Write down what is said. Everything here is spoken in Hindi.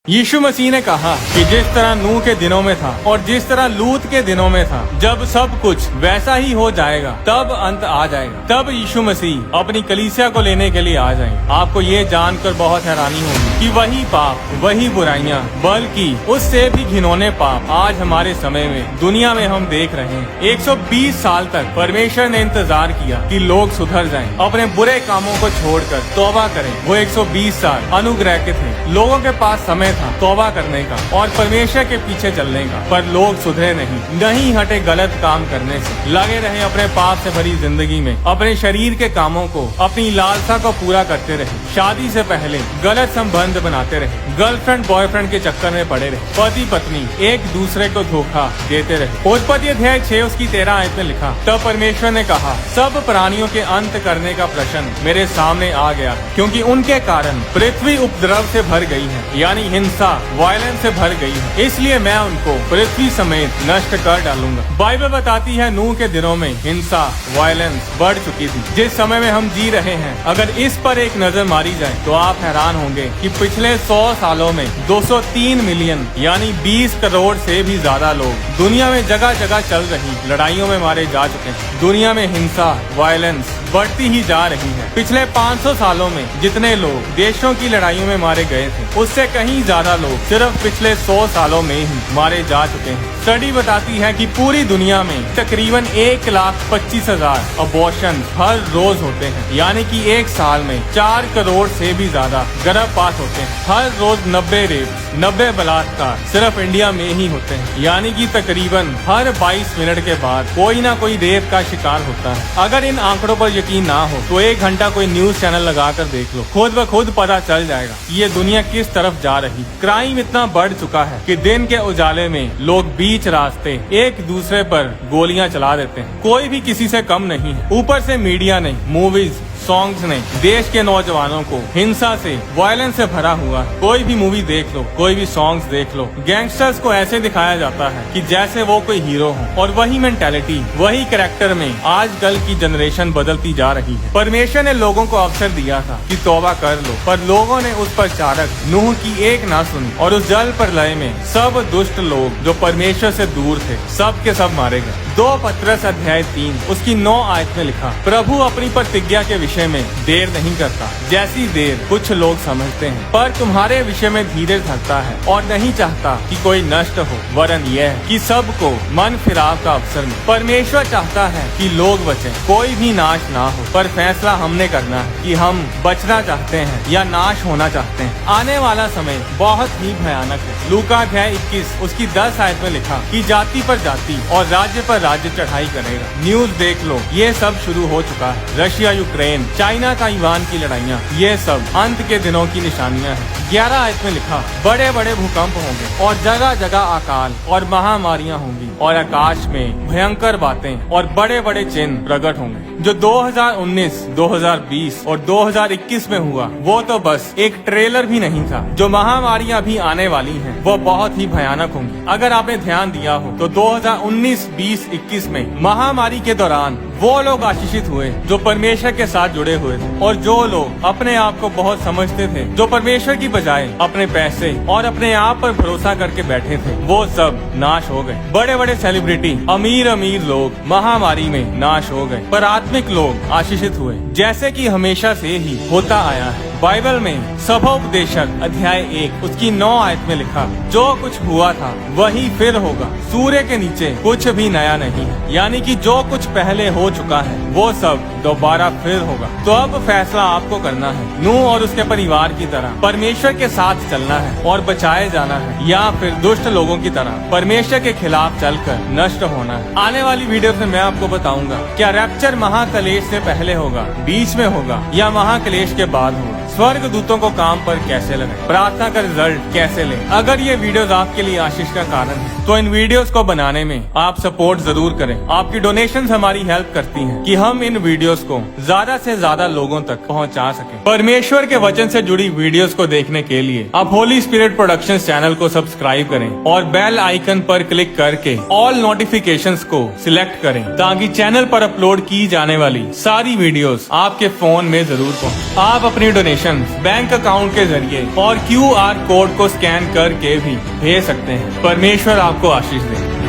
यीशु मसीह ने कहा कि जिस तरह नूह के दिनों में था और जिस तरह लूत के दिनों में था, जब सब कुछ वैसा ही हो जाएगा तब अंत आ जाएगा। तब यीशु मसीह अपनी कलीसिया को लेने के लिए आ जाएंगे। आपको ये जानकर बहुत हैरानी होगी कि वही पाप, वही बुराइयां, बल्कि उससे भी घिनौने पाप आज हमारे समय में दुनिया में हम देख रहे हैं। 120 साल तक परमेश्वर ने इंतजार किया कि लोग सुधर जाएं, अपने बुरे कामों को छोड़कर तौबा करें। वो 120 साल अनुग्रह के थे। लोगों के पास समय था तौबा करने का और परमेश्वर के पीछे चलने का, पर लोग सुधरे नहीं हटे गलत काम करने से, लगे रहे अपने पाप से भरी जिंदगी में, अपने शरीर के कामों को, अपनी लालसा को पूरा करते रहे। शादी से पहले गलत संबंध बनाते रहे, गर्लफ्रेंड बॉयफ्रेंड के चक्कर में पड़े रहे, पति पत्नी एक दूसरे को धोखा देते रहे। उत्पत्ति अध्याय 6 उसकी 13 आयत में लिखा, तब परमेश्वर ने कहा, सब प्राणियों के अंत करने का प्रश्न मेरे सामने आ गया, क्योंकि उनके कारण पृथ्वी उपद्रव से भर गई है, यानी हिंसा, वायलेंस से भर गई है। इसलिए मैं उनको पृथ्वी समेत नष्ट कर डालूंगा। बाइबल बताती है नूह के दिनों में हिंसा, वायलेंस बढ़ चुकी थी। जिस समय में हम जी रहे हैं, अगर इस पर एक नजर मारी जाए तो आप हैरान होंगे कि पिछले 100 सालों में 203 मिलियन यानी 20 करोड़ से भी ज्यादा लोग दुनिया में जगह जगह चल रही लड़ाइयों में मारे जा चुके हैं। दुनिया में हिंसा, वायलेंस बढ़ती ही जा रही है। पिछले 500 सालों में जितने लोग देशों की लड़ाइयों में मारे गए थे, उससे कहीं ज्यादा लोग सिर्फ पिछले 100 सालों में ही मारे जा चुके हैं। स्टडी बताती है कि पूरी दुनिया में तकरीबन 1,25,000 अबॉर्शन हर रोज होते हैं, यानी कि एक साल में 4 करोड़ से भी ज्यादा गर्भपात होते हैं। हर रोज 90 रेप, 90 बलात्कार सिर्फ इंडिया में ही होते हैं, यानी कि तकरीबन हर 22 मिनट के बाद कोई ना कोई रेप का शिकार होता है। अगर इन आंकड़ों पर यकीन ना हो तो 1 घंटा कोई न्यूज चैनल लगाकर देख लो, खुद ब खुद पता चल जाएगा ये दुनिया किस तरफ जा रही। क्राइम इतना बढ़ चुका है कि दिन के उजाले में लोग बीच रास्ते एक दूसरे पर गोलियां चला देते हैं। कोई भी किसी से कम नहीं है। ऊपर से मीडिया ने, मूवीज, सॉन्ग्स ने देश के नौजवानों को हिंसा से, वायलेंस से भरा हुआ है। कोई भी मूवी देख लो, कोई भी सॉन्ग्स देख लो, गैंगस्टर्स को ऐसे दिखाया जाता है कि जैसे वो कोई हीरो हो, और वही मेंटेलिटी, वही कैरेक्टर में आजकल की जनरेशन बदलती जा रही है। परमेश्वर ने लोगों को अवसर दिया था कि तौबा कर लो, पर लोगों ने उस पर चारक नूह की एक ना सुनी, और उस जल प्रलय में सब दुष्ट लोग जो परमेश्वर से दूर थे, सब के सब मारे गए। 2 पत्रस अध्याय 3 उसकी 9 आयत में लिखा, प्रभु अपनी प्रतिज्ञा के विषय में देर नहीं करता, जैसी देर कुछ लोग समझते हैं, पर तुम्हारे विषय में धीरज धरता है और नहीं चाहता कि कोई नष्ट हो, वरन यह कि सबको मन फिराव का अवसर मिले। परमेश्वर चाहता है कि लोग बचें, कोई भी नाश ना हो, पर फैसला हमने करना है कि हम बचना चाहते हैं या नाश होना चाहते हैं। आने वाला समय बहुत ही भयानक है। लूका अध्याय 21 उसकी 10 आयत में लिखा कि जाति पर जाति और राज्य पर राज्य चढ़ाई करेगा। न्यूज देख लो, ये सब शुरू हो चुका है। रशिया यूक्रेन, चाइना ताइवान की लड़ाइयाँ, ये सब अंत के दिनों की निशानियाँ हैं। 11 आयत में लिखा, बड़े बड़े भूकंप होंगे और जगह जगह अकाल और महामारियाँ होंगी, और आकाश में भयंकर बातें और बड़े बड़े चिन्ह प्रकट होंगे। जो 2019, 2020 और 2021 में हुआ, वो तो बस एक ट्रेलर भी नहीं था। जो महामारियाँ भी आने वाली हैं, वो बहुत ही भयानक होंगी। अगर आपने ध्यान दिया हो तो 2019, 20, 21 में महामारी के दौरान वो लोग आशीषित हुए जो परमेश्वर के साथ जुड़े हुए थे, और जो लोग अपने आप को बहुत समझते थे, जो परमेश्वर की बजाय अपने पैसे और अपने आप पर भरोसा करके बैठे थे, वो सब नाश हो गए। बड़े बड़े सेलिब्रिटी, अमीर अमीर लोग महामारी में नाश हो गए, पर आत्मिक लोग आशीषित हुए, जैसे कि हमेशा से ही होता आया है। बाइबल में सभोपदेशक अध्याय 1 उसकी 9 आयत में लिखा, जो कुछ हुआ था वही फिर होगा, सूर्य के नीचे कुछ भी नया नहीं है, यानी कि जो कुछ पहले हो चुका है वो सब दोबारा फिर होगा। तो अब फैसला आपको करना है, नूह और उसके परिवार की तरह परमेश्वर के साथ चलना है और बचाए जाना है, या फिर दुष्ट लोगों की तरह परमेश्वर के खिलाफ चलकर नष्ट होना है। आने वाली वीडियो में मैं आपको बताऊंगा, क्या रैप्चर महाक्लेश से पहले होगा, बीच में होगा, या महाक्लेश के बाद होगा। स्वर्ग दूतों को काम पर कैसे लगे, प्रार्थना का रिजल्ट कैसे लें। अगर ये वीडियोस आपके लिए आशीष का कारण है तो इन वीडियोस को बनाने में आप सपोर्ट जरूर करें। आपकी डोनेशंस हमारी हेल्प करती हैं कि हम इन वीडियोस को ज्यादा से ज्यादा लोगों तक पहुंचा सकें। परमेश्वर के वचन से जुड़ी वीडियोस को देखने के लिए आप होली स्पिरिट प्रोडक्शंस चैनल को सब्सक्राइब करें और बेल आइकन पर क्लिक करके ऑल नोटिफिकेशंस को सिलेक्ट करें, ताकि चैनल पर अपलोड की जाने वाली सारी वीडियोस आपके फोन में जरूर पहुंचे। आप अपनी डोनेशन बैंक अकाउंट के जरिए और QR कोड को स्कैन करके भी भेज सकते हैं। परमेश्वर आपको आशीष दे।